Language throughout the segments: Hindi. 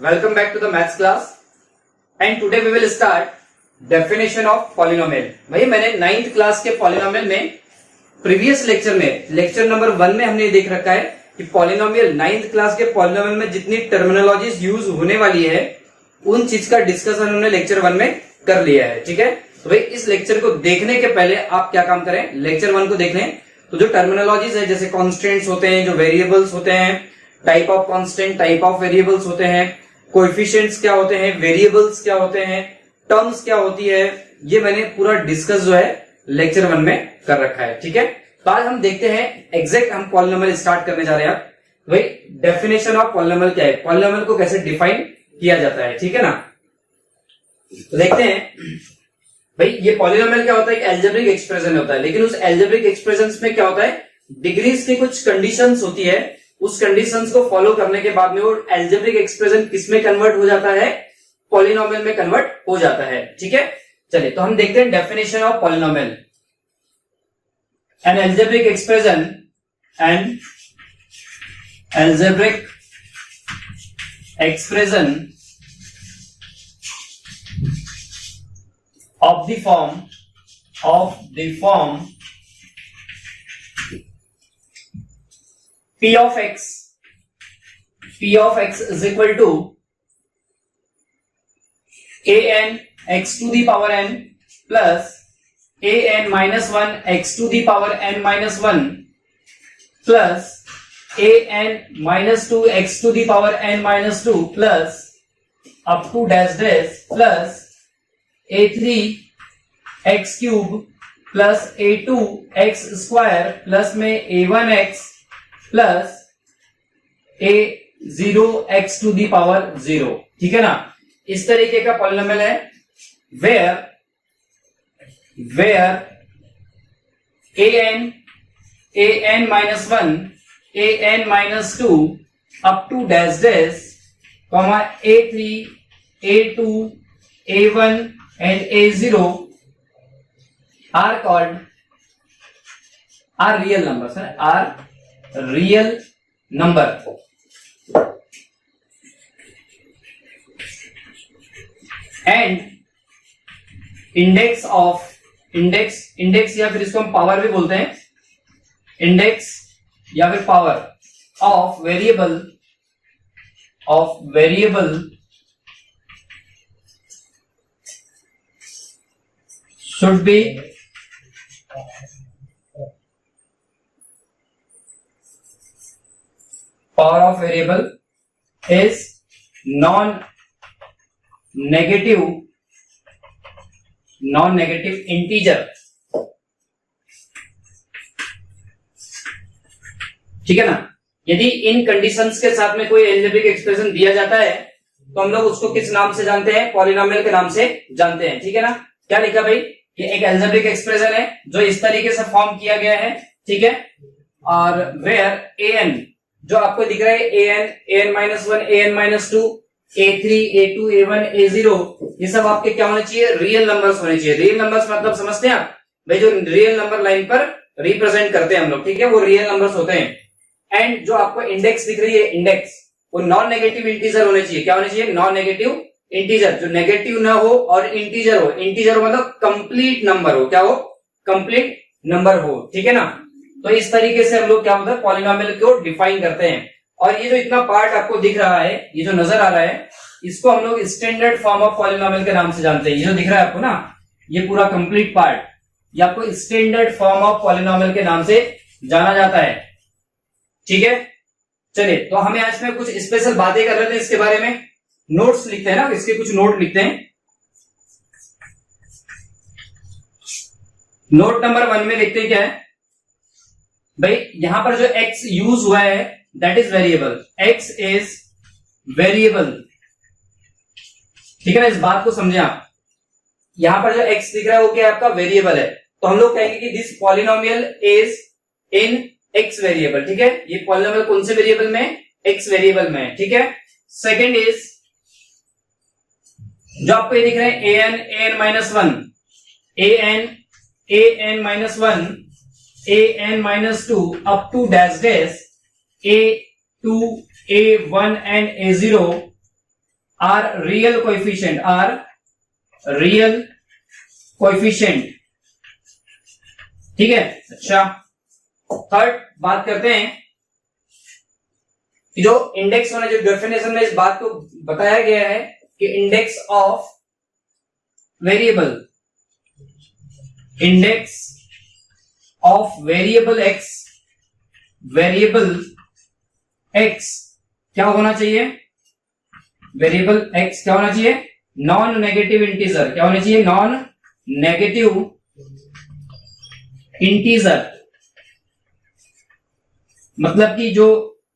Welcome back to the maths class and today we will start definition of polynomial। भाई मैंने 9th क्लास के polynomial में प्रीवियस लेक्चर में लेक्चर नंबर 1 में हमने देख रखा है कि पॉलिनोमियल 9th क्लास के पॉलिनोमियल में जितनी टर्मिनोलॉजीज यूज होने वाली है उन चीज का डिस्कशन हमने लेक्चर 1 में कर लिया है। ठीक है, तो भाई इस लेक्चर को देखने के पहले आप क्या काम करें, लेक्चर 1 को देख लें। तो जो टर्मिनोलॉजीज है जैसे कॉन्स्टेंट्स होते हैं, जो वेरिएबल्स होते हैं, type of constant, type of variables होते हैं, कोएफिशिएंट्स क्या होते हैं, वेरिएबल्स क्या होते हैं, टर्म्स क्या होती है, ये मैंने पूरा डिस्कस जो है लेक्चर 1 में कर रखा है। ठीक है, तो आज हम देखते हैं एग्जैक्ट हम पॉलिनोमियल स्टार्ट करने जा रहे हैं। भाई डेफिनेशन ऑफ पॉलिनोमियल क्या है, पॉलिनोमियल को कैसे डिफाइन किया जाता है। ठीक है ना, तो देखते हैं भाई ये पॉलिनोमियल क्या होता है, एल्जेब्रिक एक्सप्रेशन होता है, लेकिन उस एल्जेब्रिक एक्सप्रेशंस में क्या होता है, डिग्रीज की कुछ कंडीशंस होती है, उस कंडीशंस को फॉलो करने के बाद में वो एल्जेब्रिक एक्सप्रेशन किसमें कन्वर्ट हो जाता है, पॉलिनोमियल में कन्वर्ट हो जाता है। ठीक है, चलिए तो हम देखते हैं definition of polynomial. An algebraic expression, an algebraic expression of the form p of x is equal to an x to the power n plus an minus 1 x to the power n minus 1 plus an minus 2 x to the power n minus 2 plus up to dash dash plus a3 x cube plus a2 x square plus में a1 x plus a0 x to the power 0। ठीक है ना, इस तरीके का पॉलिनोमियल है where an minus 1 an minus 2 up to dash dash comma a3 a2 a1 and a0 are called are real numbers, are real number। and index या फिर इसको हम पावर भी बोलते हैं, इंडेक्स या फिर power of variable should be power of variable is non-negative integer। ठीक है ना, यदि इन कंडीशंस के साथ में कोई एल्जेब्रिक एक्सप्रेशन दिया जाता है तो हम लोग उसको किस नाम से जानते हैं, पॉलिनोमियल के नाम से जानते हैं। ठीक है ना, क्या लिखा भाई, ये एक एल्जेब्रिक एक्सप्रेशन है जो इस तरीके से फॉर्म किया गया है। ठीक है, और वेयर an जो आपको दिख रहा है an minus 1 an minus 2 a3 a2 a1 a0 ये सब आपके क्या होने चाहिए, रियल नंबर्स होने चाहिए। रियल नंबर्स मतलब समझते हैं आप भाई, जो रियल नंबर लाइन पर रिप्रेजेंट करते हैं हम लोग। ठीक है, वो रियल नंबर्स होते हैं। एंड जो आपको इंडेक्स दिख रही है, इंडेक्स वो नॉन नेगेटिव इंटीजर होने चाहिए। क्या होने चाहिए, नॉन नेगेटिव इंटीजर, जो नेगेटिव ना हो और इंटीजर हो। इंटीजर मतलब कंप्लीट नंबर हो, क्या हो, कंप्लीट नंबर हो। ठीक है ना, तो इस तरीके से हम लोग क्या होता है पॉलिनोमियल को डिफाइन करते हैं। और ये जो इतना पार्ट आपको दिख रहा है, ये जो नजर आ रहा है, इसको हम लोग स्टैंडर्ड फॉर्म ऑफ पॉलिनोमियल के नाम से जानते हैं। ये जो दिख रहा है आपको ना, ये पूरा कंप्लीट पार्ट, ये आपको स्टैंडर्ड फॉर्म ऑफ पॉलिनोमियल के नाम से जाना जाता है। ठीक है, चलिए तो हमें आज में कुछ स्पेशल बातें कर रहे थे इसके बारे में, नोट्स लिखते हैं ना, इसके कुछ नोट लिखते हैं। नोट नंबर 1 में लिखते हैं क्या है भाई, यहां पर जो x यूज हुआ है that is variable, x is variable. ठीक है ना, इस बात को समझे आप। यहां पर जो x दिख रहा है वो क्या है, आपका वेरिएबल है। तो हम लोग कहेंगे कि this polynomial is in x variable. ठीक है, ये पॉलिनोमियल कौन से वेरिएबल में, x वेरिएबल में। ठीक है, सेकेंड इज जो आपको ये दिख रहे हैं an minus 1 an minus 1 an minus 2 up to dash dash a2 a1 and a0 are real coefficient, are real coefficient, ठीक है। अच्छा, थर्ड बात करते हैं कि जो इंडेक्स होना, जो डेफिनेशन में इस बात को बताया गया है कि index of variable, index of variable x, variable x क्या होना चाहिए, वेरिएबल एक्स क्या होना चाहिए, नॉन नेगेटिव इंटीजर, क्या होना चाहिए, नॉन नेगेटिव इंटीजर। मतलब कि जो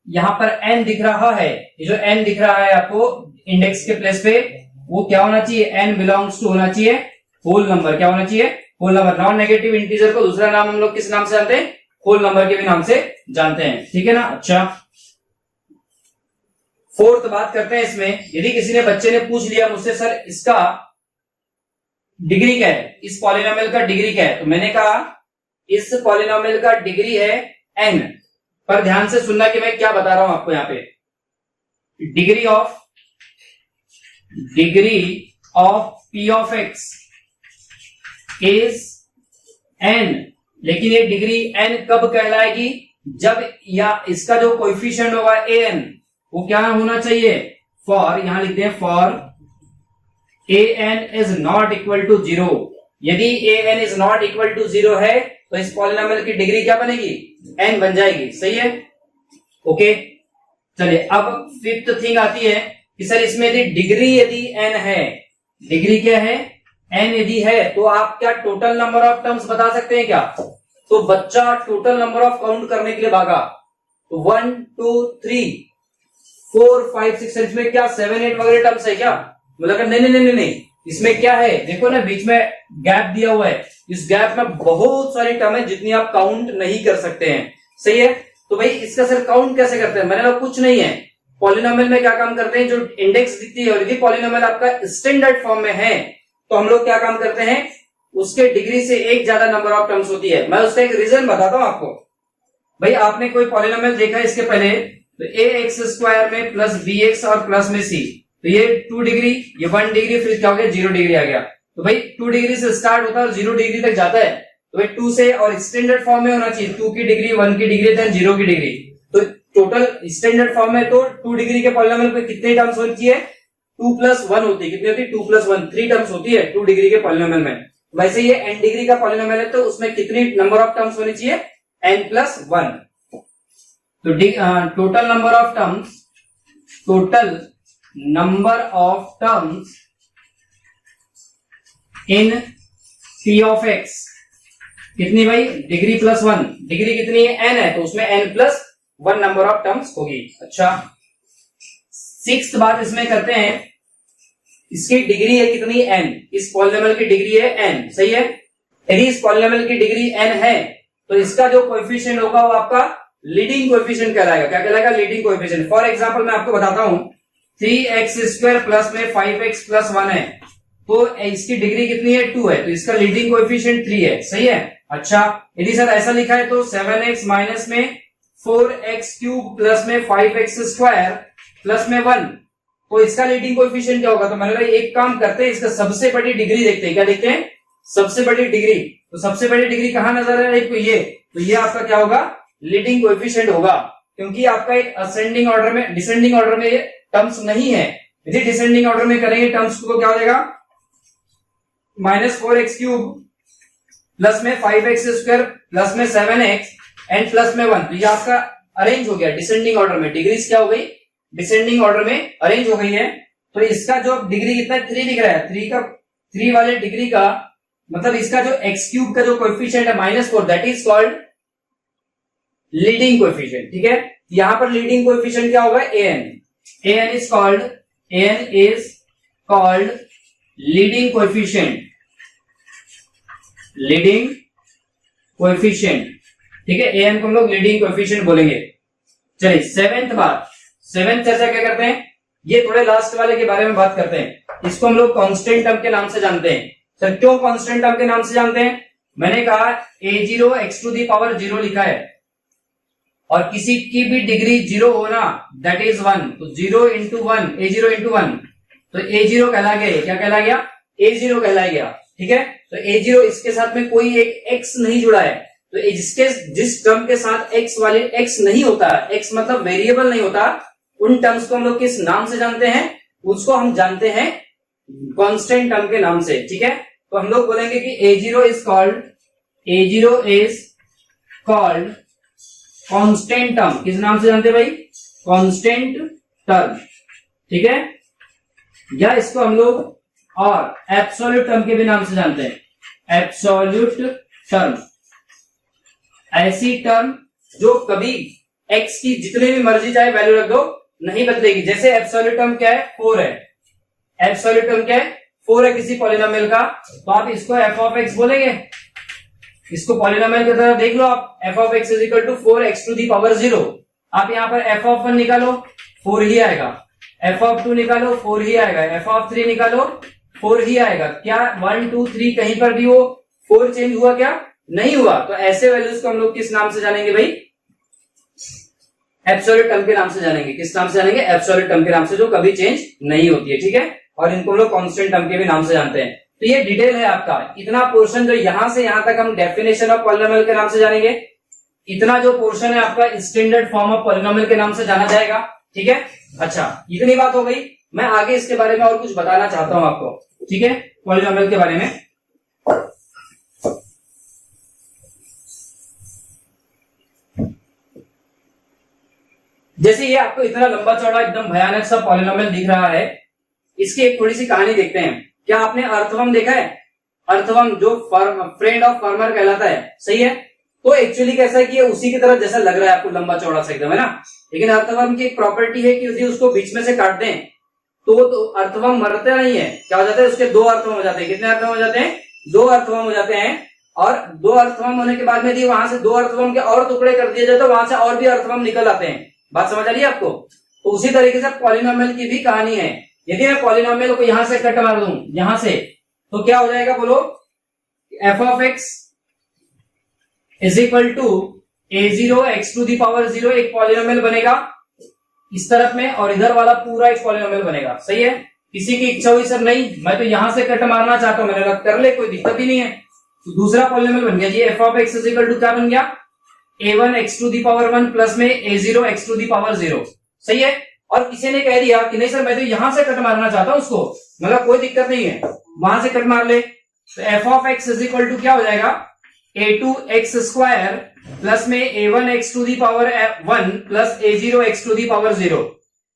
यहां पर n दिख रहा है, ये जो n दिख रहा है आपको इंडेक्स के प्लेस पे, वो क्या होना चाहिए, n बिलोंग्स टू होना चाहिए होल नंबर, क्या होना चाहिए, whole number. Non negative integer को दूसरा नाम हम लोग किस नाम से जानते हैं, होल नंबर के भी नाम से जानते हैं, ठीक है ना। अच्छा, फोर्थ बात करते हैं इसमें, यदि किसी ने बच्चे ने पूछ लिया मुझसे सर इसका डिग्री क्या है, इस पॉलिनोमियल का डिग्री क्या है, तो मैंने कहा इस पॉलिनोमियल का डिग्री है n, पर ध्यान से सुनना कि मैं क्या बता रहा हूं आपको यहां पे, degree of p of x is n, लेकिन ये डिग्री n कब कहलाएगी, जब या इसका जो कोएफिशिएंट होगा an वो क्या होना चाहिए, फॉर, यहां लिखते हैं for an is not equal to 0। यदि an is not equal to 0 है तो इस पॉलिनोमियल की डिग्री क्या बनेगी, n बन जाएगी, सही है। ओके, चलिए अब फिफ्थ थिंग आती है कि सर इसमें यदि डिग्री यदि n है, डिग्री क्या है, n यदि है, तो आप क्या टोटल नंबर ऑफ टर्म्स बता सकते हैं क्या, तो बच्चा टोटल नंबर ऑफ काउंट करने के लिए भागा, तो 1 2 3 4 5 6 इसमें क्या 7 8 वगैरह टर्म्स है क्या, मतलब नहीं, इसमें क्या है, देखो ना बीच में गैप दिया हुआ है, इस गैप में बहुत सारी टर्म है जितनी आप काउंट नहीं कर सकते हैं, सही है। तो भाई इसका सर काउंट कैसे करते हैं, मैंने कुछ नहीं है, पॉलिनोमियल में क्या काम करते हैं, जो इंडेक्स दिखती है और यदि पॉलिनोमियल आपका स्टैंडर्ड फॉर्म में है तो हम लोग क्या काम करते हैं, उसके डिग्री से एक ज्यादा नंबर ऑफ टर्म्स होती है। मैं उसका एक रीजन बताता हूं आपको। भाई आपने कोई पॉलिनोमियल देखा है इसके पहले, तो ax² में प्लस bx और प्लस में c, तो ये 2 डिग्री, ये 1 डिग्री, फिर क्या हो गया 0 डिग्री आ गया। तो भाई 2 डिग्री से स्टार्ट होता है और 0 डिग्री तक जाता है, तो भाई 2 से, और स्टैंडर्ड फॉर्म में होना चाहिए 2 की डिग्री, 1 की डिग्री, देन 0 की डिग्री। तो टोटल स्टैंडर्ड फॉर्म में तो 2 डिग्री के पॉलिनोमियल पे कितने टर्म्स होती है, 2 + 1 होती है, कितनी होती है 2 + 1, 3 टर्म्स होती है 2 डिग्री के पॉलिनोमियल में। वैसे ये n डिग्री का पॉलिनोमियल है तो उसमें कितनी नंबर ऑफ टर्म्स होनी चाहिए, n + 1। तो total number of terms, total number of terms in p of x कितनी भाई, डिग्री + 1, डिग्री कितनी है n है, तो उसमें n + 1 नंबर ऑफ टर्म्स होगी। अच्छा, सिक्स्थ बात इसमें करते हैं, इसकी डिग्री है कितनी n, इस पॉलिनोमियल की डिग्री है n, सही है। यदि इस पॉलिनोमियल की डिग्री n है तो इसका जो कोएफिशिएंट होगा वो आपका लीडिंग कोएफिशिएंट कहलाएगा, क्या कहलाएगा, लीडिंग कोएफिशिएंट। फॉर एग्जांपल मैं आपको बताता हूं, 3x² प्लस में 5x + 1 है, तो इसकी डिग्री कितनी है, 2 है, तो इसका लीडिंग कोएफिशिएंट 3 है, सही है। अच्छा, यदि सर ऐसा लिखा है तो 7x माइनस में 4x³ प्लस में 5x² प्लस में 1, तो इसका लीडिंग कोएफिशिएंट क्या होगा, तो मैंने एक काम करते हैं, इसका सबसे बड़ी डिग्री देखते हैं, क्या देखते हैं, सबसे बड़ी डिग्री। तो सबसे बड़ी डिग्री कहां नजर आ रही है, तो ये आपका क्या होगा, लीडिंग कोएफिशिएंट होगा, क्योंकि आपका एक असेंडिंग ऑर्डर में, डिसेंडिंग ऑर्डर में ये टर्म्स नहीं है। यदि डिसेंडिंग ऑर्डर में करेंगे टर्म्स को, क्या हो जाएगा, -4x³ प्लस में 5x² प्लस में 7x एंड प्लस में 1, तो ये आपका अरेंज हो गया डिसेंडिंग ऑर्डर में, डिग्रीज क्या हो गई, डिसेंडिंग ऑर्डर में अरेंज हो गई है। तो इसका जो डिग्री कितना है, 3 दिख रहा है, 3 वाले डिग्री का मतलब इसका जो x³ का जो कोएफिशिएंट है -4, that is called leading coefficient, ठीक है। यहां पर लीडिंग कोएफिशिएंट क्या होगा, an is called leading coefficient, leading coefficient, ठीक है, an को हम लोग लीडिंग कोएफिशिएंट बोलेंगे। चलिए सेवेंथ बात, सेवेंथ चर्चा क्या करते हैं, ये थोड़े लास्ट वाले के बारे में बात करते हैं। इसको हम लोग कांस्टेंट टर्म के नाम से जानते हैं। सर क्यों कांस्टेंट टर्म के नाम से जानते हैं, मैंने कहा a0 x⁻0 लिखा है और किसी की भी डिग्री 0 होना दैट इज 1, तो 0 × 1, a0 × 1, तो A0 कहला गया, क्या कहला गया, A0 कहला गया। ठीक है, तो A0 इसके साथ में कोई एक x नहीं जुड़ा है, तो जिस टर्म के साथ x वाले x नहीं होता, x मतलब वेरिएबल नहीं होता, उन टर्म्स को हम लोग किस नाम से जानते हैं, उसको हम जानते हैं कांस्टेंट टर्म के नाम से। ठीक है, तो हम लोग बोलेंगे कि A0 is called constant term. किस नाम से जानते हैं भाई, कांस्टेंट टर्म। ठीक है, या इसको हम लोग और एब्सोल्यूट टर्म के भी नाम से जानते हैं, एब्सोल्यूट टर्म। ऐसी टर्म जो कभी x की जितने भी मर्जी चाहे वैल्यू रख दो नहीं बदलेगी। जैसे एब्सोल्यूट टर्म क्या है, 4 है, एब्सोल्यूट टर्म क्या है, 4 है किसी पॉलिनोमियल का, तो आप इसको f ऑफ x बोलेंगे। इसको पॉलिनोमियल की तरह देख लो आप, f of x is equal to 4x to the power 0। आप यहां पर f ऑफ 1 निकालो 4 ही आएगा, f ऑफ 2 निकालो 4 ही आएगा, f ऑफ 3 निकालो 4 ही आएगा। क्या 1 2 3 कहीं पर भी वो 4 चेंज हुआ, क्या नहीं हुआ। तो ऐसे वैल्यूज को हम लोग किस नाम से जानेंगे भाई, एब्सोल्यूट टर्म के नाम से जानेंगे। किस नाम से जानेंगे, एब्सोल्यूट टर्म के नाम से, जो कभी चेंज नहीं होती है। ठीक है, और इनको हम लोग कांस्टेंट टर्म के भी नाम से जानते हैं। तो ये डिटेल है आपका, इतना पोर्शन जो यहां से यहां तक हम डेफिनेशन ऑफ पॉलिनोमियल के नाम से जानेंगे, इतना जो पोर्शन है आपका स्टैंडर्ड फॉर्म ऑफ पॉलिनोमियल के नाम से जाना जाएगा। ठीक है, अच्छा इतनी बात हो गई। मैं आगे इसके बारे में और कुछ बताना चाहता हूं आपको। ठीक है, पॉलिनोमियल के बारे में। जैसे ये आपको इतना लंबा चौड़ा एकदम भयानक सा पॉलिनोमियल दिख रहा है, इसकी एक थोड़ी सी कहानी देखते हैं। क्या आपने अर्थवर्म देखा है, अर्थवर्म जो फ्रेंड ऑफ फार्मर कहलाता है, सही है। तो एक्चुअली कैसा है कि ये उसी की तरह जैसा लग रहा है आपको, लंबा चौड़ा सा एकदम, है ना। लेकिन अर्थवर्म की एक प्रॉपर्टी है कि यदि उसको बीच में से काट दें तो अर्थवर्म मरते नहीं है, क्या हो जाता है, उसके 2 अर्थवर्म हो जाते हैं। कितने अर्थवर्म हो जाते हैं, 2 अर्थवर्म हो जाते हैं। और 2 अर्थवर्म होने के बाद में यदि वहां से 2 अर्थवर्म के और टुकड़े कर दिए जाए तो वहां से और भी अर्थवर्म निकल आते हैं। बात समझ आ रही है आपको। तो उसी तरीके से पॉलिनोमियल की भी कहानी है। यदि मैं पॉलिनोमियल को यहां से कट मार दूं यहां से, तो क्या हो जाएगा बोलो, f of x is equal to A0 x to the power 0 एक पॉलिनोमियल बनेगा इस तरफ में, और इधर वाला पूरा एक पॉलिनोमियल बनेगा। सही है, किसी की इच्छा हुई सर नहीं मैं तो यहां से कट मारना चाहता हूं, मैंने कहा कर ले, कोई दिक्कत ही नहीं है। तो दूसरा पॉलिनोमियल बन गया जी, f of x is equal to क्या बन गया, A1 x to the power 1 plus में A0 x to the power 0। सही है, और किसी ने कह दिया कि नहीं सर मैं तो यहां से कट मारना चाहता हूं उसको, मतलब कोई दिक्कत नहीं है, वहां से कट मार ले। तो f of x is equal to क्या हो जाएगा, A2x स्क्वायर प्लस में A1 x to the power 1 plus A0 x to the power 0।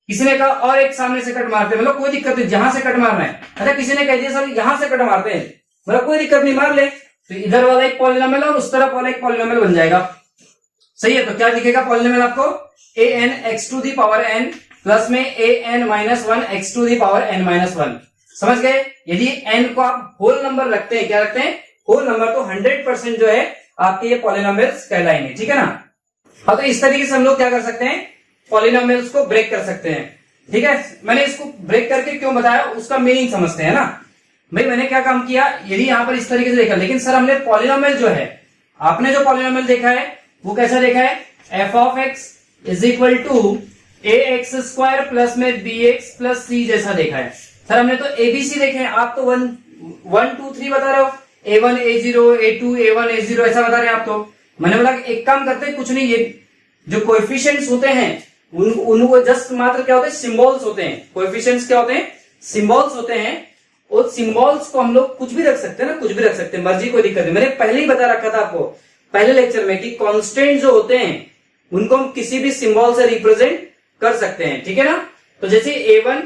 किसी ने कहा और एक सामने से कट मारते हैं, मतलब कोई दिक्कत नहीं, जहां से कट मारना है। अच्छा किसी ने कह दिया सर यहां से कट मारते हैं, मतलब कोई दिक्कत नहीं, मार ले। तो इधर वाला एक पॉलिनोमियल और उस तरफ वाला एक पॉलिनोमियल बन जाएगा। सही है, तो क्या दिखेगा पॉलिनोमियल आपको, an x to the power n plus में an minus 1 x to the power n minus 1। समझ गए। यदि n को आप होल नंबर रखते हैं, क्या रखते हैं, होल नंबर, तो 100% जो है आपके ये पॉलिनोमियल्स कहलाएंगे। ठीक है ना। हाँ, तो इस तरीके से हम लोग क्या कर सकते हैं, पॉलिनोमियल्स को ब्रेक कर सकते हैं। ठीक है, मैंने इसको ब्रेक करके क्यों बताया, उसका मीनिंग समझते हैं ना भाई। मैंने क्या काम किया, यदि यहां पर इस तरीके से देखा, लेकिन सर हमने पॉलिनोमियल जो है, आपने जो पॉलिनोमियल देखा है वो कैसा देखा है, f of x is equal to ax square plus में bx प्लस c जैसा देखा है। सर हमने तो abc देखे हैं, आप तो 1 2 3 बता रहे हो, a1 a0 a2 a1 a0 ऐसा बता रहे हैं आप। तो मैंने बोला एक काम करते हैं, कुछ नहीं, ये जो कोएफिशिएंट्स होते हैं उनको जस्ट मात्र क्या होते हैं, सिंबल्स होते हैं। कोएफिशिएंट्स क्या होते हैं, सिंबल्स होते हैं। और सिंबल्स को हम लोग कुछ भी रख सकते हैं ना, कुछ भी रख सकते हैं, मर्जी, कोई दिक्कत नहीं। मैंने पहले ही बता रखा था आपको पहले लेक्चर में कि कांस्टेंट जो होते हैं उनको हम किसी भी सिंबल से रिप्रेजेंट कर सकते हैं। ठीक है ना। तो जैसे A1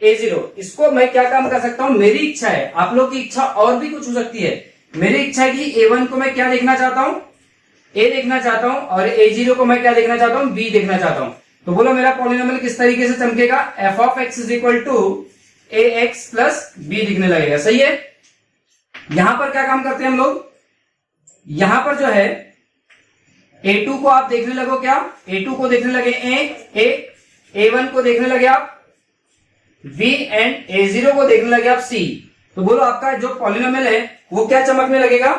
A0, इसको मैं क्या काम कर सकता हूं, मेरी इच्छा है, आप लोग की इच्छा और भी कुछ हो सकती है। मेरी इच्छा है कि A1 को मैं क्या देखना चाहता हूं, A देखना चाहता हूं, और A0 को मैं क्या देखना चाहता हूं, B देखना चाहता हूं। तो बोलो मेरा पॉलिनोमियल किस तरीके से चमकेगा, f of x is equal to ax plus b दिखने लगेगा। सही है। यहां पर क्या काम करते हैं हम लोग, यहां पर जो है A2 को आप देखने लगो, क्या A2 को देखने लगे A1 को देखने लगे आप B एंड A0 को देखने लगे आप C। तो बोलो आपका जो पॉलिनोमियल है वो क्या चमकने लगेगा,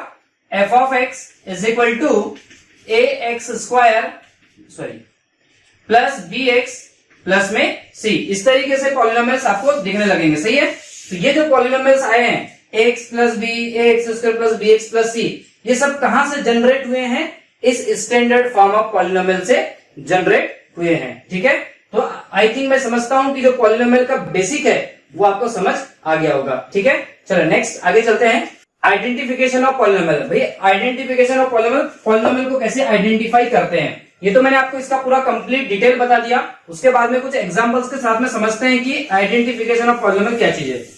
f of x is equal to ax square plus bx plus में सी, इस तरीके से पॉलिनोमियल्स आपको दिखने लगेंगे। सही है, तो ये जो पॉलिनोमियल्स आए हैं x plus b, x square plus b x plus c, ये सब कहां से जनरेट हुए हैं? इस स्टैंडर्ड फॉर्म ऑफ पॉलिनोमियल से जनरेट हुए हैं। ठीक है, तो आई थिंक मैं समझता हूं कि जो पॉलिनोमियल का बेसिक है वो आपको समझ आ गया होगा। ठीक है, चलो नेक्स्ट आगे चलते हैं। Identification of polynomial. भाई आइडेंटिफिकेशन ऑफ पॉलिनोमियल, पॉलिनोमियल को कैसे आइडेंटिफाई करते हैं, ये तो मैंने आपको इसका पूरा कंप्लीट डिटेल बता दिया। उसके बाद में कुछ एग्जांपल्स के साथ में समझते हैं कि आइडेंटिफिकेशन ऑफ पॉलिनोमियल क्या चीज है।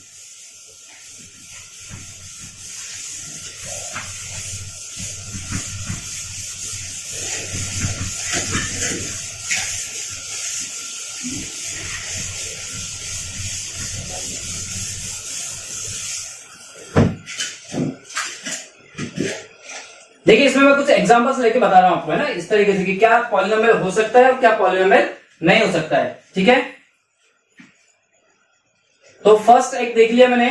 देखिए इसमें मैं कुछ एग्जांपल्स लेके बता रहा हूं आपको, है ना, इस तरीके से कि क्या पॉलिनोमियल हो सकता है और क्या पॉलिनोमियल नहीं हो सकता है। ठीक है, तो फर्स्ट एक देख लिया मैंने,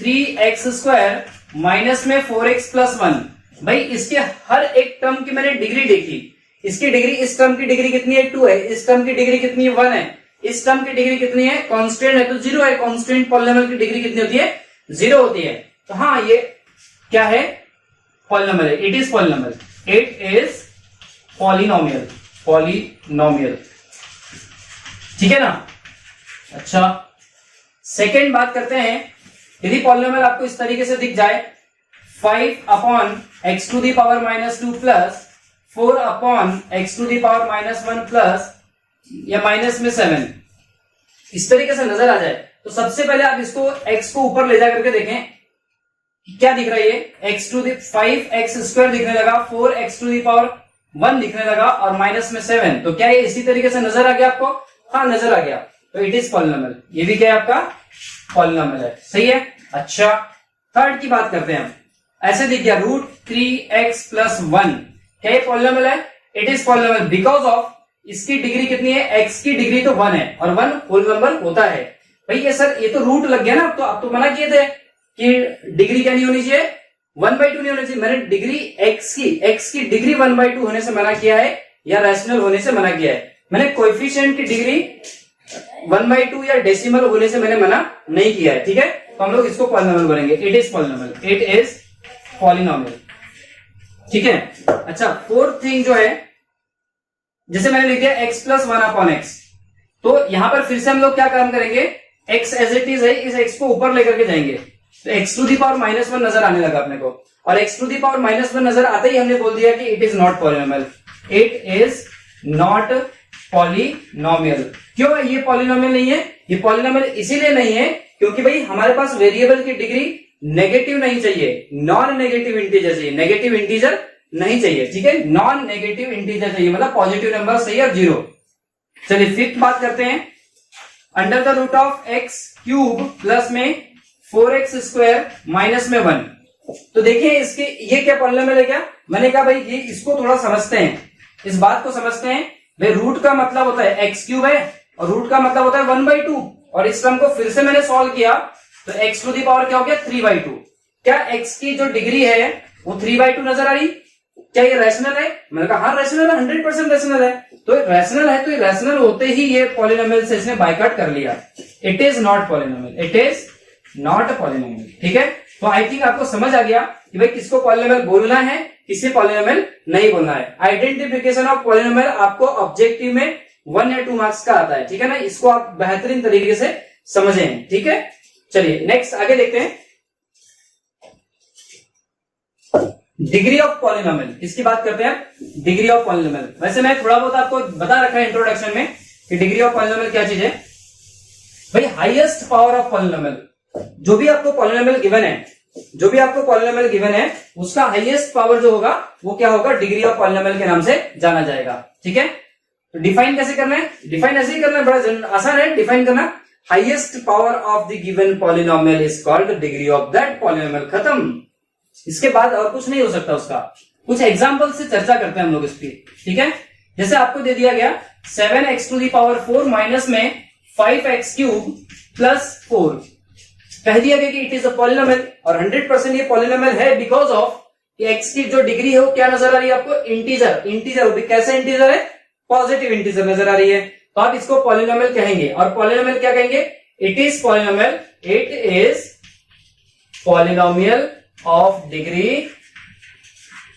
3x² माइनस में 4x प्लस 1। भाई इसके हर एक टर्म की मैंने डिग्री देखी। इसकी डिग्री, इस टर्म की डिग्री कितनी है? 2 है। इस टर्म की डिग्री कितनी है? 1 है। इस टर्म की डिग्री कितनी है? कांस्टेंट है तो 0 है। कांस्टेंट पॉलिनोमियल की डिग्री कितनी होती है? 0 होती है। तो हाँ, ये क्या है? पॉलिनोमियल है। It is polynomial, it is polynomial, polynomial. ठीक है ना। अच्छा, सेकेंड बात करते हैं, यदि पॉलिनोमियल आपको इस तरीके से दिख जाए 5/(x⁻² प्लस 4/(x⁻1 प्लस या माइनस में 7, इस तरीके से नजर आ जाए, तो सबसे पहले आप इसको x को ऊपर ले जाकर के देखें क्या दिख रहा है। ये 5x² दिखने लगा, 4x⁻1 दिखने लगा और माइनस में 7, तो क्या ये इसी तरीके से नजर आ गया आपको? हाँ, नजर आ गया। तो इट इज पॉलिनोमियल। ये भी क्या है? आपका पॉलिनोमियल है। सही है। अच्छा, थर्ड की बात करते हैं हम। ऐसे दिख गया √3x + 1, क्या ये पॉलिनोमियल है? It is polynomial because of इसकी डिग्री कितनी है? x की डिग्री तो 1 है और 1 होल नंबर होता है। भाई ये सर, ये तो रूट लग गया ना, तो आप तो मना किए थे कि डिग्री क्या नहीं होनी चाहिए? 1/2 नहीं होनी चाहिए। मैंने डिग्री x की डिग्री 1/2 होने से मना किया है या रैशनल होने से मना किया है? मैंने कोएफिशिएंट की डिग्री 1/2 या डेसिमल होने से मैंने मना नहीं किया है। ठीक है, तो हम लोग इसको पॉलिनोमियल बोलेंगे। It is polynomial, it is polynomial. ठीक है। अच्छा, फोर्थ थिंग जो है, जैसे मैंने लिख दिया x + 1/x, तो यहां पर फिर से हम लोग क्या काम करेंगे? x एज इट इज है, इस x को ऊपर लेकर के जाएंगे, तो x⁻1 नजर आने लगा अपने को, और x⁻1 नजर आते ही हमने बोल दिया कि it is not polynomial, it is not polynomial. क्यों ये पॉलिनोमियल नहीं है? ये पॉलिनोमियल इसीलिए नहीं है क्योंकि भाई हमारे पास वेरिएबल की डिग्री नेगेटिव नहीं चाहिए, नॉन नेगेटिव इंटीजर चाहिए। नेगेटिव इंटीजर नहीं चाहिए। ठीक है, नॉन नेगेटिव इंटीजर चाहिए, मतलब पॉजिटिव नंबर सही और 0। चलिए फिफ्थ बात करते हैं। (x³ प्लस में 4x² माइनस में 1, तो देखिए इसके ये क्या पॉलिनोमियल है? क्या मैंने कहा भाई ये इसको थोड़ा समझते हैं, इस बात को समझते हैं। भाई रूट का मतलब होता है x³ है और रूट का मतलब होता है 1/2, और इस टर्म को फिर से मैंने सॉल्व किया तो x टू दी पावर क्या हो गया? 3/2। क्या x की जो डिग्री है वो 3/2 नजर आ रही? क्या ये रैशनल है? मैंने कहा हाँ रैशनल है, 100% रैशनल है। तो रैशनल है, तो रैशनल होते ही ये पॉलिनोमियल से इसने बाइकआउट कर लिया। It is not polynomial, it is not polynomial. ठीक है, तो आई थिंक आपको समझ आ गया कि भाई किसको पॉलिनोमियल बोलना है, किसे पॉलिनोमियल नहीं बोलना है। आइडेंटिफिकेशन ऑफ पॉलिनोमियल आपको ऑब्जेक्टिव में 1 या 2 मार्क्स का आता है। ठीक है ना, इसको आप बेहतरीन तरीके से समझें। ठीक है, चलिए नेक्स्ट आगे देखते हैं। डिग्री ऑफ पॉलिनोमियल, किसकी बात करते हैं? Degree of polynomial. वैसे मैं थोड़ा बहुत आपको बता रखा है इंट्रोडक्शन में कि डिग्री ऑफ पॉलिनोमियल क्या चीज है। भाई हाईएस्ट पावर ऑफ पॉलिनोमियल, जो भी आपको पॉलिनोमियल गिवन है, जो भी आपको पॉलिनोमियल गिवन है, उसका हाईएस्ट पावर जो होगा वो क्या होगा? डिग्री ऑफ पॉलिनोमियल के नाम से जाना जाएगा। ठीक है, तो डिफाइन कैसे करना है? डिफाइन ऐसे ही करना है, बड़ा आसान है डिफाइन करना। Highest power of the given polynomial is called degree of that polynomial. खत्म, इसके बाद और कुछ नहीं हो सकता उसका। कुछ एग्जांपल से चर्चा करते हैं हम लोग इसकी। ठीक है, जैसे आपको दे दिया गया 7x⁴ माइनस में 5x³ प्लस 4, कह दिया गया कि इट इज अ पॉलिनोमियल, और 100% ये पॉलिनोमियल है बिकॉज ऑफ x की जो डिग्री है वो क्या नजर आ रही है आपको? इंटीजर। इंटीजर कैसे इंटीजर है? पॉजिटिव इंटीजर नजर आ रही है। तो आप इसको पॉलिनोमियल कहेंगे। और पॉलिनोमियल क्या कहेंगे? It is polynomial, it is polynomial of degree,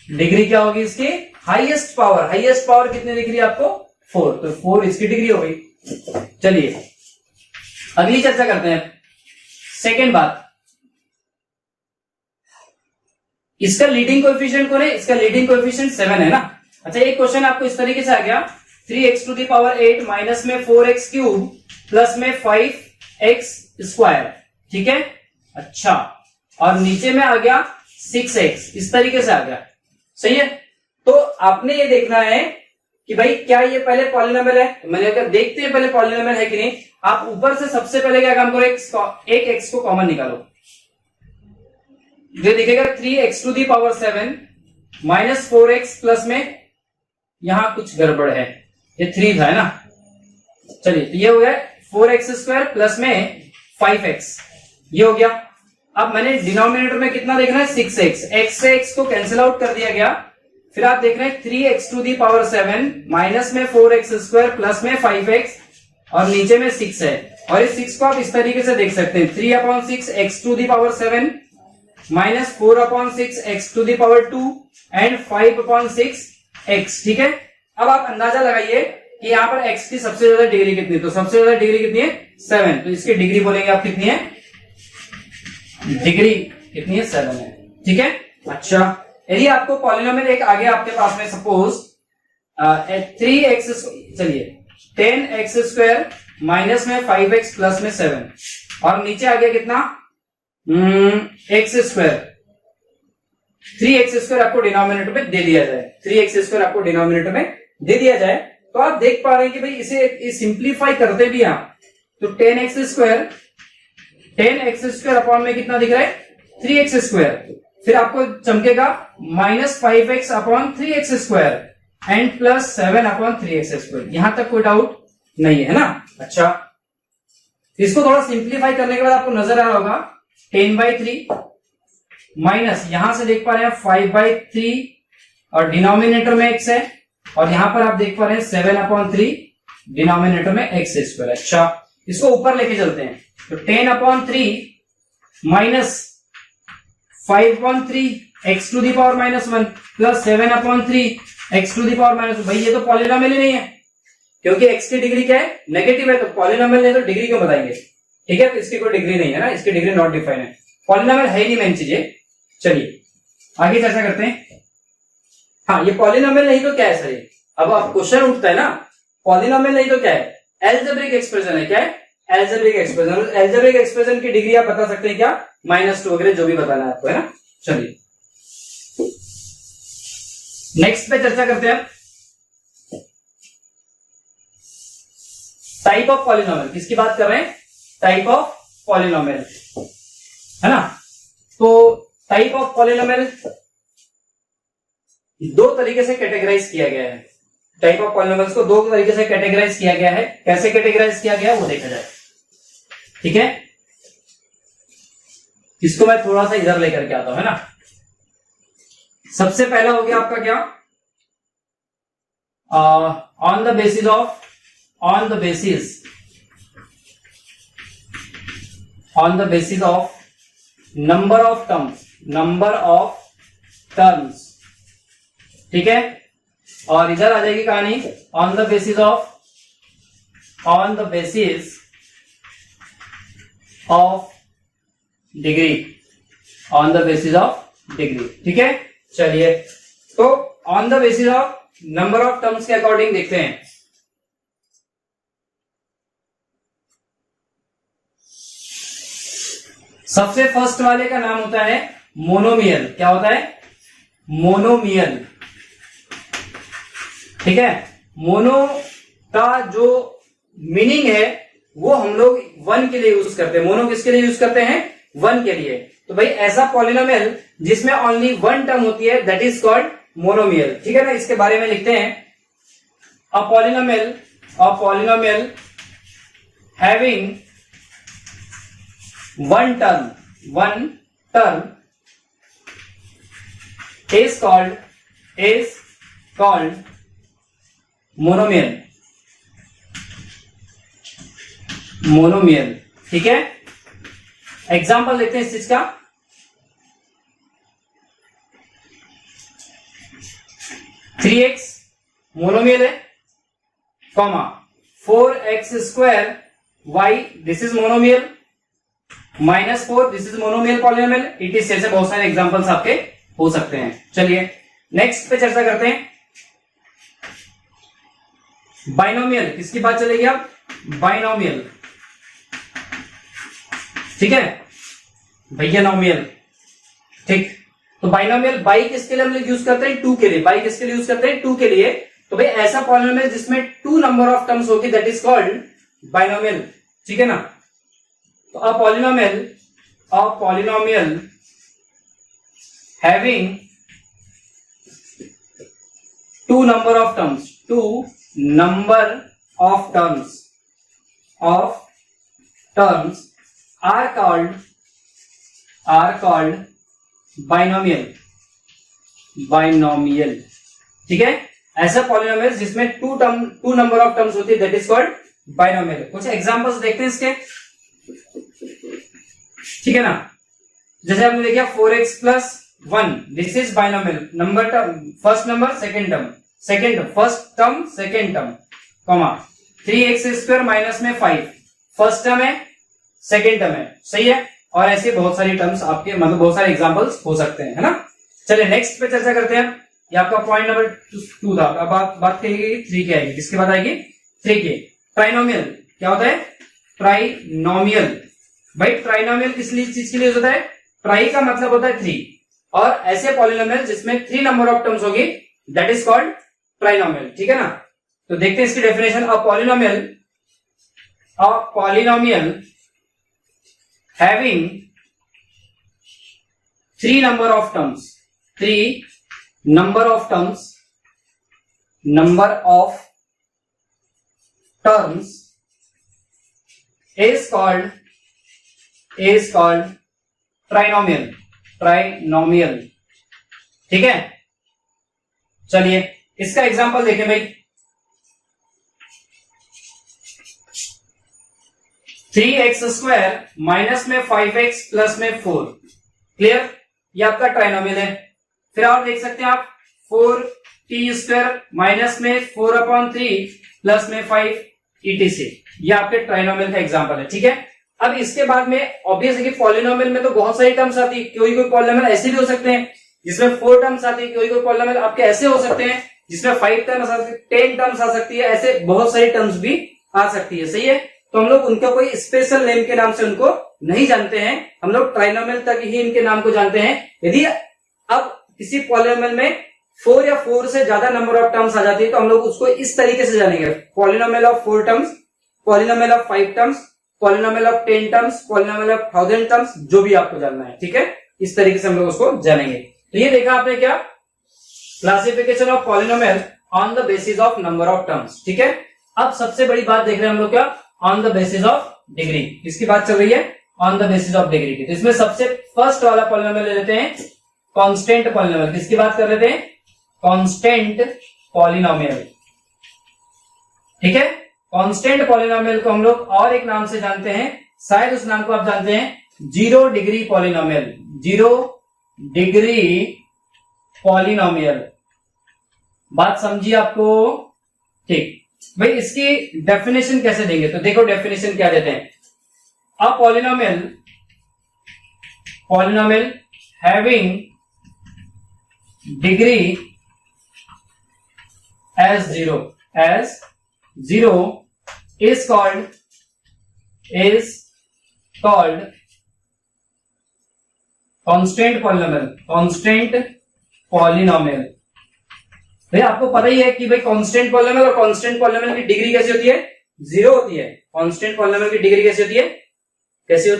degree क्या होगी इसकी? Highest power. हाईएस्ट पावर कितनी दिख रही है आपको? 4, तो 4 इसकी डिग्री हो गई। चलिए अगली चर्चा करते हैं। सेकेंड बात, इसका लीडिंग कोएफिशिएंट कौन है? इसका लीडिंग कोएफिशिएंट 7 है ना। अच्छा, एक क्वेश्चन आपको इस तरीके से आ गया, 3x to the power 8 minus में 4x क्यूब प्लस में 5x स्क्वायर, ठीक है। अच्छा, और नीचे में आ गया 6x, इस तरीके से आ गया, सही है। तो आपने ये देखना है कि भाई क्या ये पहले पॉलिनोमियल है? मैंने कहा देखते हैं पहले पॉलिनोमियल है कि नहीं। आप ऊपर से सबसे पहले क्या काम करो, एक x को कॉमन निकालो, जो दिखेगा 3x to the power 7 minus 4x plus में, यहां कुछ गड़बड़ है, ये 3 था है ना। चलिए, तो ये हो गया 4x स्क्वायर प्लस में 5x, ये हो गया। अब मैंने डिनोमिनेटर में कितना देखना है? 6x, x से x को कैंसिल आउट कर दिया गया। फिर आप देख रहे हैं 3x to the power 7 minus में 4x स्क्वायर प्लस में 5x, और नीचे में 6 है। और इस 6 को आप इस तरीके से देख सकते हैं, 3/6 x to the power 7 minus 4/6 x to the power 2 and 5/6 x, ठीक है। अब आप अंदाजा लगाइए कि यहाँ पर x की सबसे ज्यादा डिग्री कितनी, तो सबसे ज्यादा डिग्री कितनी है? 7, तो इसकी डिग्री बोलेंगे आप कितनी है? डिग्री कितनी है? 7 है, ठीक है। अच्छा, यदि आपको पॉलिनोमियल एक आगे आपके पास में सपोज 3x, चलिए 10x स्क्वायर माइनस में 5x प्लस में 7, और नीचे आ गया कितना? x स्क्वायर, 3x स्क्वायर आपको डिनोमिनेटर में दे दिया जाए, 3x स्क्वायर आपको डिनोमिनेटर में दे दिया जाए, तो आप देख पा रहे हैं कि भाई इसे सिंप्लीफाई करते भी आप, तो 10x स्क्वायर अपॉन में कितना दिख रहा है? 3x square. फिर आपको चमकेगा minus 5x upon 3x square and plus 7 upon 3x square. यहां तक कोई डाउट नहीं है ना। अच्छा, इसको थोड़ा सिंप्लीफाई करने के बाद आपको नजर आ रहा होगा 10/3 माइनस, यहां से देख पा रहे हैं 5/3, और डिनोमिनेटर में x है, और यहां पर आप देख पा रहे हैं 7/3, डिनोमिनेटर में x स्क्वायर। अच्छा, इसको ऊपर लेके चलते हैं, तो 10/3 minus 5/3 x to the power -1 plus 7/3 x to the power -1। भाई ये तो पॉलिनोमियल ही नहीं है, क्योंकि x की डिग्री क्या है? नेगेटिव है, तो पॉलिनोमियल नहीं तो डिग्री क्यों बताएंगे, ठीक है। तो इसकी कोई डिग्री नहीं है ना, इसकी डिग्री नॉट डिफाइन है, पॉलिनोमियल है ही नहीं मेन चीजें। चलिए आगे चर्चा करते हैं। हाँ, ये पॉलिनोमियल नहीं तो क्या है सर? ये अब आप क्वेश्चन उठता है ना, पॉलिनोमियल नहीं तो क्या है? एल्जेब्रिक एक्सप्रेशन है। क्या है? Algebraic expression. एल्जेब्रिक एक्सप्रेशन की डिग्री आप बता सकते हैं क्या? -2 वगैरह, जो भी बताना है आपको, है ना। चलिए नेक्स्ट पे चर्चा करते हैं टाइप ऑफ पॉलिनोमियल। किसकी बात कर रहे हैं? टाइप ऑफ पॉलिनोमियल, है ना। तो टाइप ऑफ पॉलिनोमियल दो तरीके से कैटेगराइज किया गया है। टाइप ऑफ पॉलिनोमियल्स को दो तरीके से कैटेगराइज किया गया है। कैसे कैटेगराइज किया गया है वो देखा जाए, ठीक है। इसको मैं थोड़ा सा इधर लेकर के आता हूं, है ना। सबसे पहला हो गया आपका क्या? On the basis of number of terms, ठीक है। और इधर आ जाएगी कहानी on the basis of degree, ठीक है। चलिए, तो on the basis of number of terms के अकॉर्डिंग देखते हैं। सबसे फर्स्ट वाले का नाम होता है मोनोमियल। क्या होता है? मोनोमियल, ठीक है। मोनो का जो मीनिंग है वो हम लोग 1 के लिए यूज करते हैं। मोनो किसके लिए यूज करते हैं? 1 के लिए। तो भाई ऐसा पॉलिनोमियल जिसमें ओनली 1 टर्म होती है, दैट इज कॉल्ड मोनोमियल, ठीक है ना। इसके बारे में लिखते हैं, a polynomial having one term is called monomial, monomial. ठीक है, एग्जाम्पल देखते हैं इस चीज का। थ्री एक्स मोनोमियल है, comma 4x² y this is monomial, -4 this is monomial polynomial. It is जैसे बहुत सारे एग्जांपल्स आपके हो सकते हैं। चलिए नेक्स्ट पे चर्चा करते हैं। बाइनोमियल, किसकी बात चलेगी अब? बाइनोमियल। ठीक है भैया, नोमियल। ठीक, तो बाइनोमियल बाई किसके लिए हम लोग यूज करते हैं? टू के लिए। बाई किसके लिए यूज करते हैं? टू के लिए। तो भाई ऐसा पॉलिनोमियल जिसमें 2 नंबर ऑफ टर्म्स होगी दैट इज कॉल्ड बाइनोमियल। ठीक है ना। तो a polynomial having 2 number of terms, 2 number of terms are called binomial। ठीक है, ऐसा पॉलिनोमियल जिसमें 2 नंबर ऑफ टर्म्स होती है दैट इज कॉल्ड बाइनोमियल। कुछ एग्जांपल्स देखते हैं इसके। ठीक है ना, जैसे हमने देखा 4x+1 this is binomial. Number term, first number second term, first term second term, comma 3x² minus में 5 फर्स्ट टर्म है, सेकेंड टर्म है। सही है, और ऐसे बहुत सारी टर्म्स आपके मतलब बहुत सारे एग्जांपल्स हो सकते हैं, है ना। चलिए नेक्स्ट पे चर्चा करते हैं। ये आपका पॉइंट नंबर 2 था। अब बात करेंगे 3 की आएगी। किसकी बात आएगी? 3 की। ट्राइनोमियल क्या होता है? ट्राइनोमियल। भाई ट्राइनोमियल किस चीज के लिए होता है? ट्राई का मतलब होता है 3, और ऐसे पॉलिनोमियल जिसमें 3 नंबर ऑफ टर्म्स होगी दैट इज कॉल्ड ट्राइनोमियल। ठीक है ना। तो देखते हैं इसकी definition. A polynomial having 3 number of terms is called trinomial। ठीक है, चलिए इसका एग्जांपल देखें भाई। 3x² माइनस में 5x प्लस में 4, क्लियर? ये आपका ट्राइनोमियल है। फिर और देख सकते हैं आप 4t² माइनस में 4/3 प्लस में 5 etc। ये आपके ट्राइनोमियल का एग्जांपल है। ठीक है, अब इसके बाद में ऑब्वियस है कि पॉलिनोमियल में तो बहुत सारी टर्म्स आती है। कोई पॉलिनोमियल ऐसे भी हो सकते हैं जिसमें 4 टर्म्स आती है, कोई पॉलिनोमियल आपके ऐसे हो सकते हैं जिसमें 5 टर्म्स आ सकती है, 10 टर्म्स आ सकती है, ऐसे बहुत सारी टर्म्स भी आ सकती है। सही है, तो हम लोग उनका कोई स्पेशल नेम के नाम से उनको नहीं जानते हैं, हम लोग ट्राइनोमियल तक ही इनके नाम को जानते हैं। यदि अब किसी पॉलिनोमियल में 4 या 4 से ज्यादा नंबर ऑफ टर्म्स आ जाती है तो हम लोग उसको इस तरीके से जानेंगे। Polynomial of 4 terms, polynomial of 5 terms, polynomial of 10 terms, polynomial of 1000 terms, जो भी आपको जानना है। ठीक है, इस तरीके से हम लोग उसको जानेंगे। तो ये देखा आपने क्या? Classification of polynomial on the basis of number of terms. ठीक है, अब सबसे बड़ी बात देख रहे हैं हम लोग क्या? On the basis of degree. इसकी बात चल रही है on the basis of degree की। तो इसमें सबसे फर्स्ट वाला पॉलिनोमियल ले लेते हैं कांस्टेंट पॉलिनोमियल। किसकी बात कर रहे थे? Constant polynomial. ठीक है, कांस्टेंट पॉलिनोमियल को हम लोग और एक नाम से जानते हैं, शायद उस नाम को आप जानते हैं 0 डिग्री पॉलिनोमियल। 0 degree polynomial. बात समझिए आपको? ठीक भाई, इसकी डेफिनेशन कैसे देंगे? तो देखो डेफिनेशन क्या देते हैं। A polynomial having degree as 0 is called constant polynomial. भैया आपको पता ही है कि भाई कांस्टेंट पॉलिनोमियल और कांस्टेंट पॉलिनोमियल की डिग्री कैसी होती है? 0 होती है। कांस्टेंट पॉलिनोमियल की डिग्री कैसी होती है? 0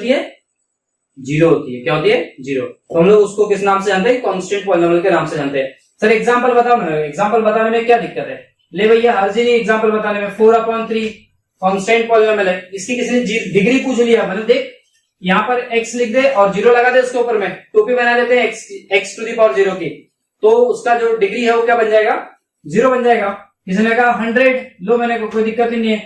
होती है। क्या होती है? 0। तो हम लोग उसको किस नाम से जानते हैं? कांस्टेंट पॉलिनोमियल के नाम से जानते हैं। सर एग्जांपल बताओ ना। एग्जांपल बताने में क्या दिक्कत है? ले भैया अर्जी नहीं एग्जांपल बताने में। 4/3 कांस्टेंट पॉलिनोमियल है, इसकी किसी ने डिग्री पूछ लिया, मतलब देख यहाँ पर x लिख दे और 0 लगा दे उसके ऊपर में, टोपी बना देते हैं x टू दी पावर 0 की, तो उसका जो डिग्री है वो क्या बन जाएगा? 0 बन जाएगा। किसी ने कहा 100, लो मैंने कोई दिक्कत ही नहीं है।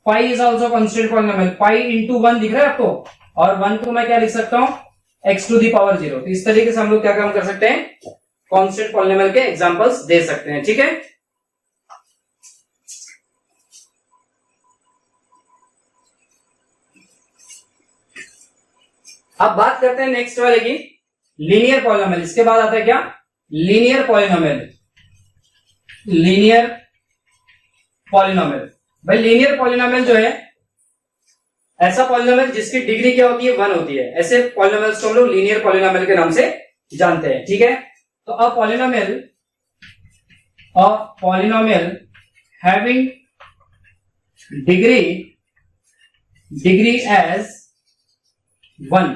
Pi is also constant polynomial, pi into 1 दिख रहा है आपको, और 1 को मैं क्या लिख सकता हूं, x टू दी पावर 0। तो इस तरीके से हम लोग क्या काम कर सकते हैं, कांस्टेंट पॉलिनोमियल के एग्जांपल्स दे सकते हैं। ठीक है, अब बात करते हैं नेक्स्ट वाले की, लीनियर पॉलिनोमियल। इसके बाद आता है क्या, लीनियर पॉलिनोमियल। लीनियर पॉलिनोमियल, भाई लीनियर पॉलिनोमियल जो है ऐसा पॉलिनोमियल जिसकी डिग्री क्या होती है, 1 होती है। ऐसे पॉलिनोमियल्स को हम लोग लीनियर पॉलिनोमियल के नाम से जानते हैं। ठीक है, तो a polynomial having degree as 1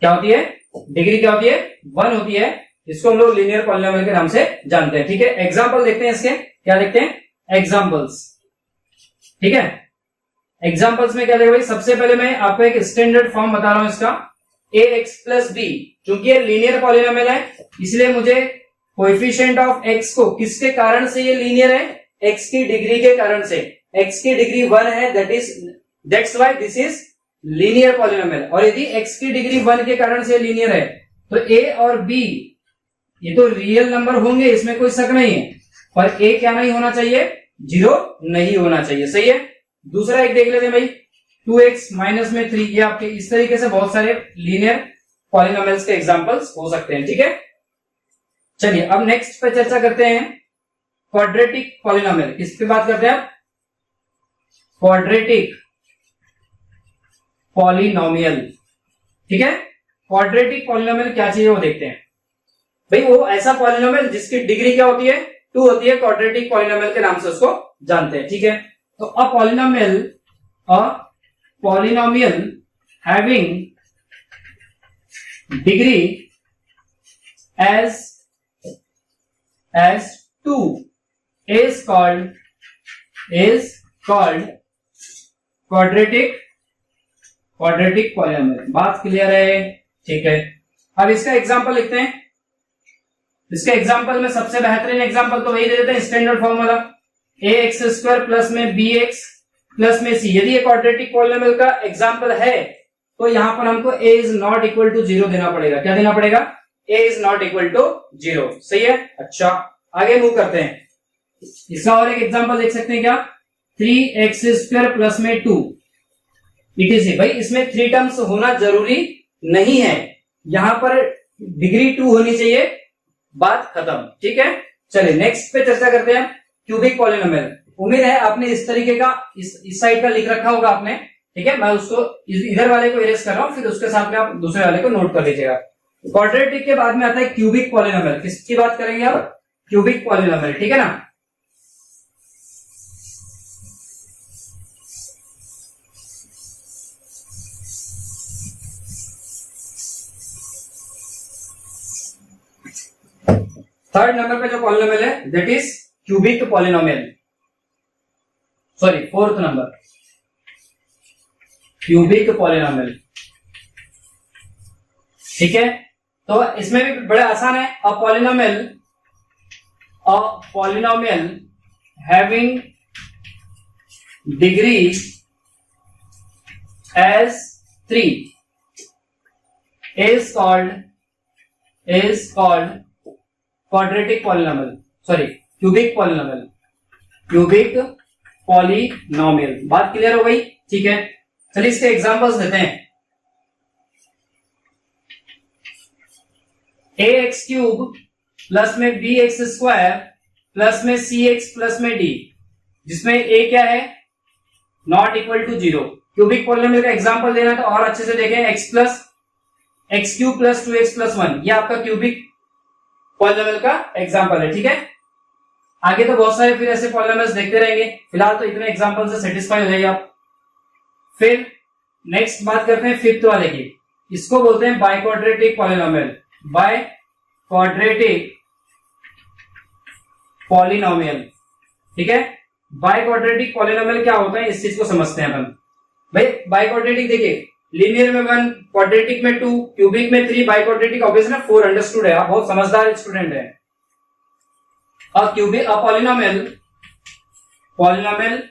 क्या होती है, डिग्री क्या होती है, 1 होती है। इसको हम लोग लीनियर पॉलिनोमियल के नाम से जानते हैं। ठीक है, एग्जांपल देखते हैं इसके, क्या देखते हैं, एग्जांपल्स। ठीक है, एग्जांपल्स में क्या देखो भाई, सबसे पहले मैं आपको एक स्टैंडर्ड फॉर्म बता रहा हूं इसका, ax प्लस बी। चूंकि ये लीनियर पॉलिनोमियल है इसलिए मुझे कोएफिशिएंट ऑफ x को, किसके कारण से ये लीनियर है, x की डिग्री के कारण से। x की डिग्री 1 है, that's why this is linear polynomial. और यदि x की डिग्री 1 के कारण से लीनियर है तो a और b ये तो रियल नंबर होंगे, इसमें कोई शक नहीं है, पर a क्या नहीं होना चाहिए, 0 नहीं होना चाहिए। सही है, दूसरा एक देख लेते हैं भाई, 2x माइनस में 3। ये आपके इस तरीके से बहुत सारे लीनियर पॉलिनोमियल्स के एग्जांपल्स हो सकते हैं। ठीक है, चलिए अब नेक्स्ट पे चर्चा करते हैं क्वाड्रेटिक पॉलिनोमियल। किस पे बात करते हैं आप, क्वाड्रेटिक पॉलिनोमियल। ठीक है, क्वाड्रेटिक पॉलिनोमियल क्या चाहिए वो देखते हैं भाई। वो ऐसा पॉलिनोमियल जिसकी डिग्री क्या होती है, 2 होती है, क्वाड्रेटिक पॉलिनोमियल के नाम से उसको जानते हैं। ठीक है, तो a polynomial having degree as 2 is called quadratic polynomial. बात क्लियर है, ठीक है। अब इसका एग्जांपल लिखते हैं। इसके एग्जांपल में सबसे बेहतरीन एग्जांपल तो वही दे देते हैं, स्टैंडर्ड फॉर्म वाला, ax स्क्वायर प्लस में bx प्लस में c। यदि ये क्वाड्रेटिक पॉलिनोमियल का एग्जांपल है तो यहां पर हमको a is not equal to 0 देना पड़ेगा। क्या देना पड़ेगा, a is not equal to 0। सही है, अच्छा आगे मूव करते हैं। इसका और एक एग्जांपल देख सकते हैं क्या, 3x स्क्वायर प्लस में 2 etc। भाई इसमें 3 टर्म्स होना जरूरी नहीं है, यहां पर डिग्री 2 होनी चाहिए, बात खत्म। ठीक है, चलिए नेक्स्ट पे चर्चा करते हैं क्यूबिक पॉलिनोमियल। उम्मीद है आपने इस तरीके का इस साइड का लिख रखा होगा आपने। ठीक है, मैं उसको इधर वाले को इरेज कर रहा हूं, फिर उसके साथ में आप दूसरे वाले को नोट कर लीजिएगा। क्वाड्रेटिक के बाद में आता है क्यूबिक पॉलिनोमियल। किसकी बात करेंगे आप, क्यूबिक पॉलिनोमियल। ठीक है ना, थर्ड नंबर पे जो पॉलिनोमियल है that is cubic polynomial. Sorry, fourth number cubic polynomial. ठीक है, तो इसमें भी बड़ा आसान है। A polynomial having degree as 3 is called quadratic polynomial, sorry cubic polynomial. Cubic polynomial, बात क्लियर हो गई। ठीक है, चलिए इसके एग्जांपल्स देते हैं। ax क्यूब प्लस में bx स्क्वायर प्लस में cx प्लस में d, जिसमें a क्या है, not equal to 0। Cubic polynomial का एग्जांपल देना तो और अच्छे से देखें, x cube plus 2x plus 1, ये आपका क्यूबिक पॉलिनोमियल का एग्जांपल है। ठीक है, आगे तो बहुत सारे फिर ऐसे पॉलिनोमियल्स देखते रहेंगे, फिलहाल तो इतने एग्जांपल से सेटिस्फाई हो जाइए आप। फिर नेक्स्ट बात करते हैं फिफ्थ वाले की, इसको बोलते हैं बाइक्वाड्रेटिक पॉलिनोमियल। बाइक्वाड्रेटिक पॉलिनोमियल, ठीक है। बाइक्वाड्रेटिक पॉलिनोमियल क्या होता है, इस चीज को समझते हैं अपन। भाई बाइक्वाड्रेटिक देखिए, लीनियर में 1, क्वाड्रेटिक में 2, क्यूबिक में 3, बाइक्वाड्रेटिक ऑब्वियस ना 4। अंडरस्टूड है, आप बहुत समझदार स्टूडेंट है। Polynomial polynomial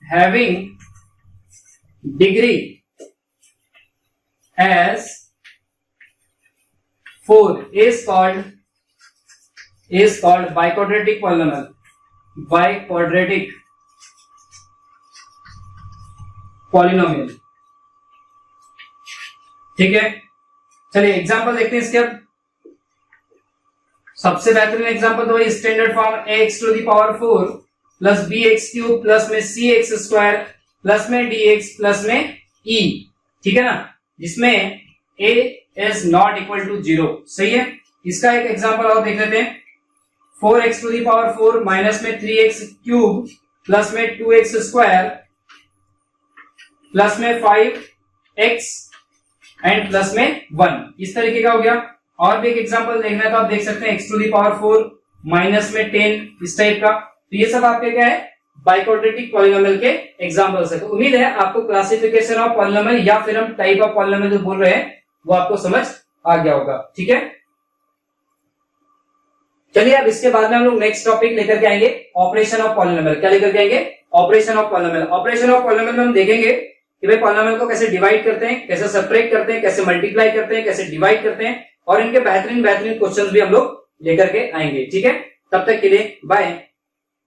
having degree as 4 is called biquadratic polynomial. Biquadratic polynomial. ठीक है, चलिए एग्जांपल देखते हैं इसके। अब सबसे बेहतरीन एग्जांपल तो वही standard form ax to the power 4 plus bx cube plus में cx स्क्वायर प्लस में dx प्लस में e, ठीक है ना, जिसमें a is not equal to 0। सही है, इसका एक एग्जांपल और देख लेते हैं। 4x to the power 4 minus में 3x क्यूब प्लस में 2x स्क्वायर प्लस में 5x एंड प्लस में 1, इस तरीके का हो गया। और भी एक एग्जांपल देखना है तो आप देख सकते हैं x to the power 4 minus में 10, इस टाइप का। तो ये सब आपके क्या है, बाइक्वाड्रेटिक पॉलिनोमियल के एग्जांपल्स है। तो उम्मीद है आपको क्लासिफिकेशन ऑफ पॉलिनोमियल या फिर हम टाइप ऑफ पॉलिनोमियल जो बोल रहे हैं वो आपको समझ आ गया होगा। ठीक है, चलिए अब इसके बाद में हम लोग नेक्स्ट टॉपिक लेकर के आएंगे, ऑपरेशन ऑफ पॉलिनोमियल। क्या लेकर के आएंगे, operation of polynomial. Operation of polynomial में हम देखेंगे कि भाई पॉलिनोमियल को कैसे डिवाइड करते हैं, कैसे सब्ट्रैक्ट करते हैं, कैसे मल्टीप्लाई करते हैं, कैसे डिवाइड करते हैं, और इनके बेहतरीन क्वेश्चंस भी हम लोग लेकर के आएंगे। ठीक है, तब तक के लिए बाय।